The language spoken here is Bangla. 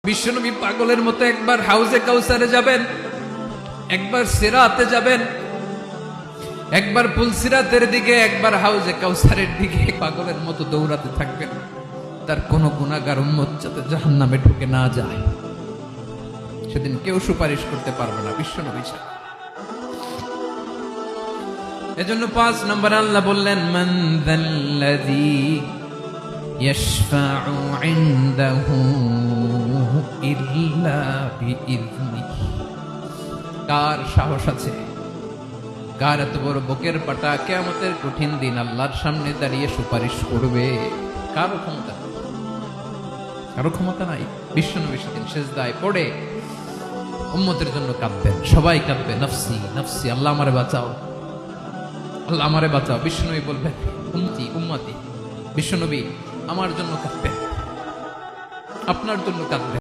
বিশ্বনবী পাগলের মতো একবার হাউজে কাউসারে যাবেন, একবার সিরাতে যাবেন, একবার পুলসিরাতের দিকে, একবার হাউজে কাউসারের দিকে পাগলের মতো দৌড়াতে থাকবেন। তার কোন গুনাহগার উম্মত যাতে জাহান্নামে ঢুকে না যায়, সেদিন কেউ সুপারিশ করতে পারবে না বিশ্বনবী ছাড়া। এজন্য 5 নম্বর আল্লাহ বললেন, মান যাল্লাযী ইয়াশফাউ ইনদাহু ইল্লা বিইযনিহি। কার সাহস আছে, কার এত বড় বুকের পাটা কিয়ামতের কঠিন দিন আল্লাহর সামনে দাঁড়িয়ে সুপারিশ করবে? কারো ক্ষমতা, কারো ক্ষমতা নাই। বিশ্বনবী সেদিন সিজদায় পড়ে উম্মতের জন্য কাঁদবেন, সবাই কাঁদবে, নফসি নফসি, আল্লাহ আমারে বাঁচাও, আল্লাহ আমারে বাঁচাও। বিশ্বনবী বলবেন, উম্মতি উম্মতি। বিশ্বনবী আমার জন্য কাঁদবেন, আপনার জন্য কাঁদবেন।